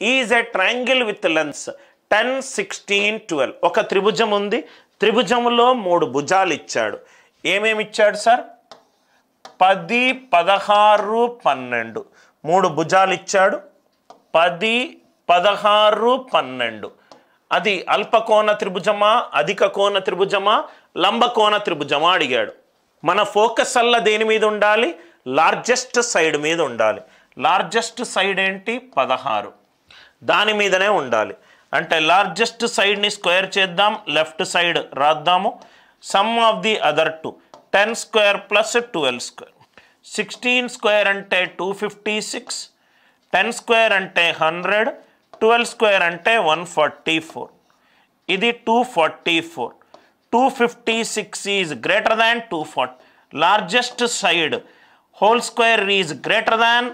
Is a triangle with lens 10, 16, 12. ఒక త్రిభుజం ఉంది, త్రిభుజంలో 3 భుజాలు ఇచ్చాడు. ఏమేమి ఇచ్చాడు సార్? 10, 16, 12. 3 భుజాలు ఇచ్చాడు. 10, 16, 12. అది అల్పకోణ త్రిభుజమా, అధిక కోణ త్రిభుజమా, లంబకోణ త్రిభుజమా అడిగాడు. మన ఫోకస్ అల్ల దేని మీద ఉండాలి? లార్జెస్ట్ సైడ్ మీద ఉండాలి. లార్జెస్ట్ సైడ్ ఏంటి? 16. దాని మీదనే ఉండాలి. అంటే లార్జెస్ట్ సైడ్ని స్క్వేర్ చేద్దాం, లెఫ్ట్ సైడ్ రాద్దాము. Sum of the other 2, 10 square plus 12 square. 16 square అంటే 256, 10 స్క్వేర్ అంటే 100, 12 స్క్వేర్ అంటే 144. ఇది 244. 256 is greater than 240. Largest side whole square is greater than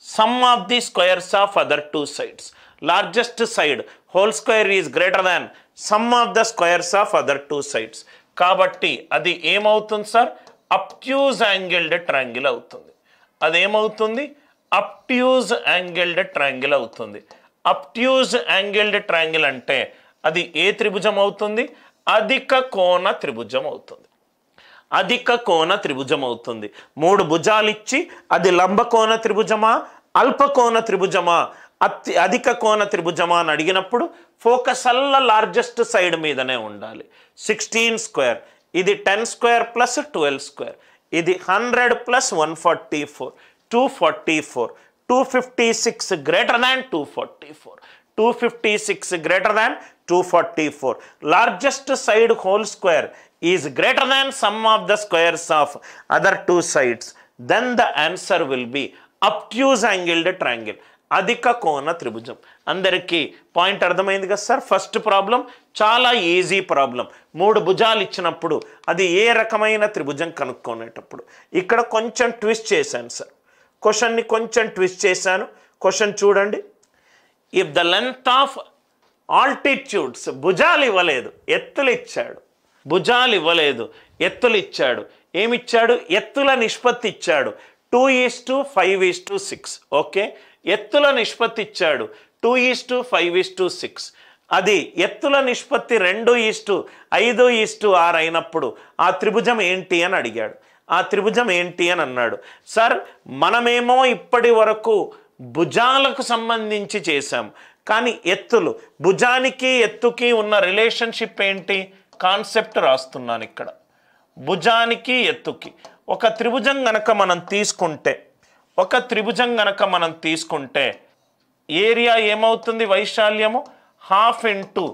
sum of the squares of other 2 sides. Largest side whole square is greater than sum of the squares of other 2 sides. కాబట్టి అది ఏమవుతుంది sir? అబ్ట్యూజ్ angled triangle అవుతుంది. అది ఏమవుతుంది? అబ్ట్యూజ్ angled triangle అవుతుంది. అబ్ట్యూజ్ angled triangle అంటే అది ఏ త్రిభుజం అవుతుంది? అధిక కోణ త్రిభుజం అవుతుంది. అధిక కోణ త్రిభుజం అవుతుంది. 3 భుజాలు ఇచ్చి అది లంబకోణ త్రిభుజమా, అల్పకోణ త్రిభుజమా, అధిక కోణ త్రిభుజమా అని అడిగినప్పుడు ఫోకస్ అల్ల లార్జెస్ట్ సైడ్ మీదనే ఉండాలి. 16 స్క్వేర్, ఇది 10 స్క్వేర్ ప్లస్ 12 స్క్వేర్, ఇది 100 plus 144, 244. 256 greater than 244. 256 greater than 244. Largest side whole square is greater than sum of the squares of other 2 sides, then the answer will be obtuse angled triangle. అధిక కోణ త్రిభుజం. అందరికీ point అర్థమైంది కదా sir? First problem చాలా easy problem. 3 భుజాలు ఇచ్చినప్పుడు అది ఏ రకమైన త్రిభుజం కనుక్కునేటప్పుడు. ఇక్కడ కొంచెం ట్విస్ట్ చేశాను సార్, క్వశ్చన్ని కొంచెం ట్విస్ట్ చేశాను. క్వశ్చన్ చూడండి. If the length of altitudes, భుజాలు ఇవ్వలేదు, ఎత్తులు ఇచ్చాడు. భుజాలు ఇవ్వలేదు, ఎత్తులు ఇచ్చాడు. ఏమిచ్చాడు? ఎత్తుల నిష్పత్తి ఇచ్చాడు. 2:5:6. ఓకే, ఎత్తుల నిష్పత్తి ఇచ్చాడు 2:5:6. అది ఎత్తుల నిష్పత్తి 2:5:6 అయినప్పుడు ఆ త్రిభుజం ఏంటి అని అడిగాడు. ఆ త్రిభుజం ఏంటి అని అన్నాడు. సార్ మనమేమో ఇప్పటి వరకు భుజాలకు సంబంధించి చేశాం, కానీ ఎత్తులు, భుజానికి ఎత్తుకి ఉన్న రిలేషన్షిప్ ఏంటి? కాన్సెప్ట్ రాస్తున్నాను ఇక్కడ. భుజానికి ఎత్తుకి ఒక త్రిభుజం గనక మనం తీసుకుంటే ఏరియా ఏమవుతుంది? వైశాల్యము half into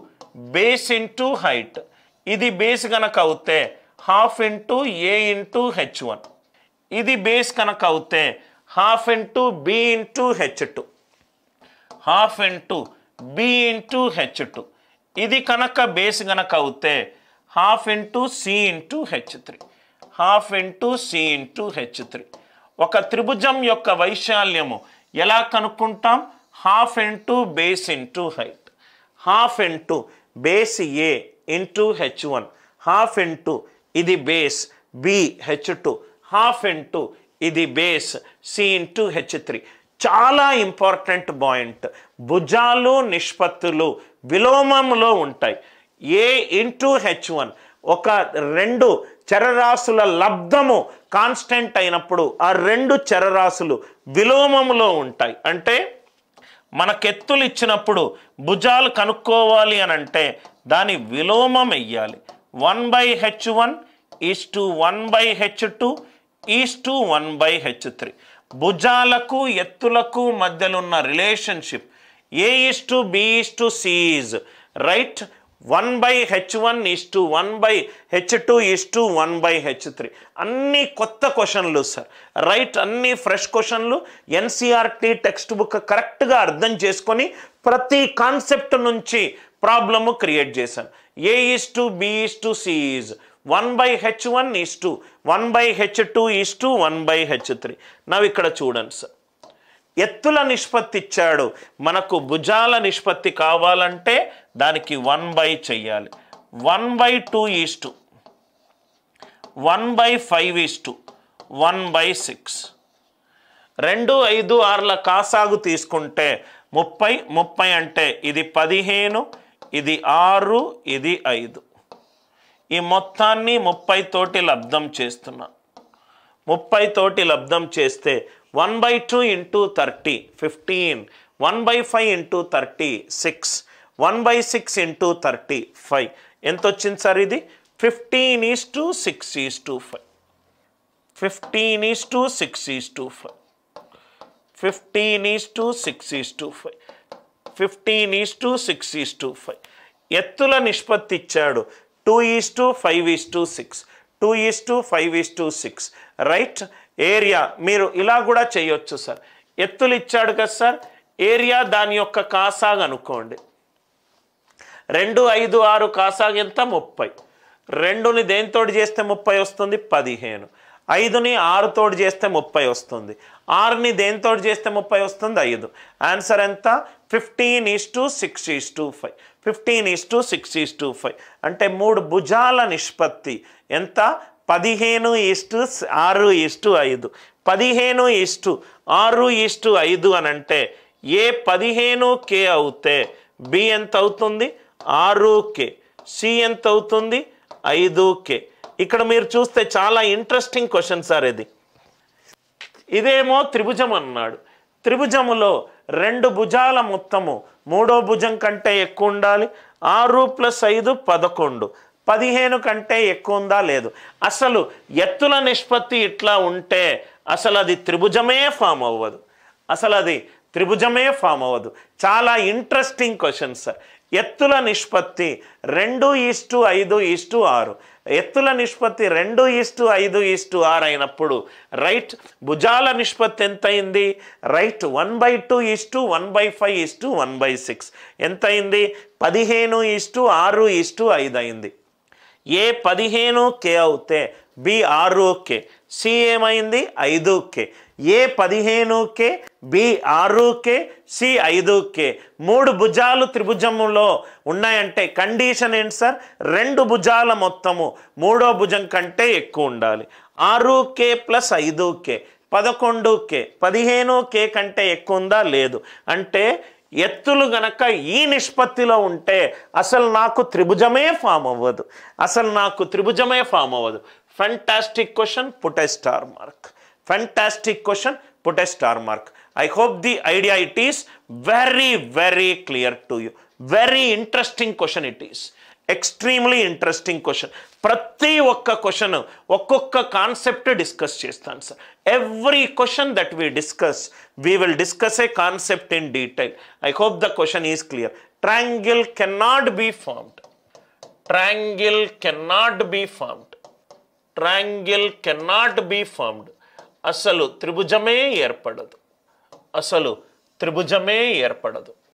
base into height. ఇది బేస్ కనుక అవుతే హాఫ్ ఇంటూ ఏ ఇంటూ h1. ఇది బేస్ కనుక అవుతే half into B into h2. Half into B into h2. ఇది కనుక బేస్ కనుక అవుతే half into C into h3. Half into C into h3. ఒక త్రిభుజం యొక్క వైశాల్యము ఎలా కనుక్కుంటాం? Half into base into height. Half into base A into h1. Half into ఇది base B h2. Half into ఇది బేస్ సి ఇంటూ h3. చాలా important point. భుజాలు నిష్పత్తులు విలోమంలో ఉంటాయి. ఏ ఇంటూ h1 ఒక 2 చరరాశుల లబ్ధము కాన్స్టెంట్ అయినప్పుడు ఆ 2 చరరాశులు విలోమంలో ఉంటాయి. అంటే మనకెత్తులు ఇచ్చినప్పుడు భుజాలు కనుక్కోవాలి అని అంటే దాని విలోమం వెయ్యాలి. 1/h1 = 1/h2 = 1/h3. భుజాలకు ఎత్తులకు మధ్యలో ఉన్న relationship A:B:C is right. 1/h1 = 1/h2 = 1/h3. అన్ని కొత్త క్వశ్చన్లు సార్, రైట్? అన్ని ఫ్రెష్ క్వశ్చన్లు. ఎన్సీఆర్టీ టెక్స్ట్ బుక్ కరెక్ట్గా అర్థం చేసుకొని ప్రతి కాన్సెప్ట్ నుంచి ప్రాబ్లము క్రియేట్ చేశాను. A:B:C is 1/h1 = 1/h2 = 1/h3. నవ్వు ఇక్కడ చూడండి సార్, ఎత్తుల నిష్పత్తి ఇచ్చాడు, మనకు భుజాల నిష్పత్తి కావాలంటే దానికి 1/2 చెయ్యాలి. 1/2 = 1/5 = 1/6. 2 5 6ల కాసాగు తీసుకుంటే 30 30 అంటే ఇది 15 ఇది 6 ఇది 5 ఈ మొత్తాన్ని 30 తోటి లబ్ధం చేస్తున్నా 30 తోటి లబ్ధం చేస్తే 1/2 into 30 15 1/5 into 30 6 1/6 into 35 ఎంత వచ్చింది సార్ ఇది 15:6:5 15:6:5 15:6:5 15:6:5 ఎత్తుల నిష్పత్తి ఇచ్చాడు 2:5:6 2:5:6 రైట్ ఏరియా మీరు ఇలా కూడా చేయొచ్చు సార్ ఎత్తులు ఇచ్చాడు కదా సార్ ఏరియా దాని యొక్క కాసాగు అనుకోండి 2 5 6 కాసాగు ఎంత 30 2ని దేనితోటి చేస్తే 30 వస్తుంది 15 5ని 6 తోటి చేస్తే 30 వస్తుంది 6ని దేనితోటి చేస్తే 30 వస్తుంది 5 ఆన్సర్ ఎంత 15:6:5 15:6:5 అంటే 3 భుజాల నిష్పత్తి ఎంత 15:6:5 15:6:5 అని అంటే ఏ 15K అవుతే B ఎంత అవుతుంది 6K C ఎంత అవుతుంది 5K ఇక్కడ మీరు చూస్తే చాలా ఇంట్రెస్టింగ్ క్వశ్చన్ సార్ ఇది ఇదేమో త్రిభుజం అన్నాడు త్రిభుజములో 2 భుజాల మొత్తము మూడో భుజం కంటే ఎక్కువ ఉండాలి 6 + 5 11 15 కంటే ఎక్కువ ఉందా లేదు అసలు ఎత్తుల నిష్పత్తి ఇట్లా ఉంటే అసలు అది త్రిభుజమే ఫామ్ అవ్వదు అసలు అది త్రిభుజమే ఫామ్ అవ్వదు చాలా ఇంట్రెస్టింగ్ క్వశ్చన్ సార్ ఎత్తుల నిష్పత్తి 2:5:6 ఎత్తుల నిష్పత్తి 2:5:6 అయినప్పుడు రైట్ భుజాల నిష్పత్తి ఎంత అయింది రైట్ 1/2:1/5:1/6 ఎంత అయింది 15:6:5 అయింది ఏ 15K అవుతే B 6K C ఏమైంది 5K ఏ 15K B 6K C 5K 3 భుజాలు త్రిభుజములో ఉన్నాయంటే కండిషన్ ఏంటి సార్ 2 భుజాల మొత్తము మూడో భుజం కంటే ఎక్కువ ఉండాలి 6K + 5K 11K 15K కంటే ఎక్కువ ఉందా లేదు అంటే ఎత్తులు గనక ఈ నిష్పత్తిలో ఉంటే అసలు నాకు త్రిభుజమే ఫామ్ అవ్వదు అసలు నాకు త్రిభుజమే ఫామ్ అవ్వదు fantastic question put a star mark fantastic question put a star mark I hope the idea it is very clear to you very interesting question it is extremely interesting question ప్రతి ఒక్క question ఒక్కొక్క concept discuss చేస్తాను sir every question that we discuss we will discuss a concept in detail I hope the question is clear triangle cannot be formed triangle cannot be formed triangle cannot be formed అసలు త్రిభుజమే ఏర్పడదు అసలు త్రిభుజమే ఏర్పడదు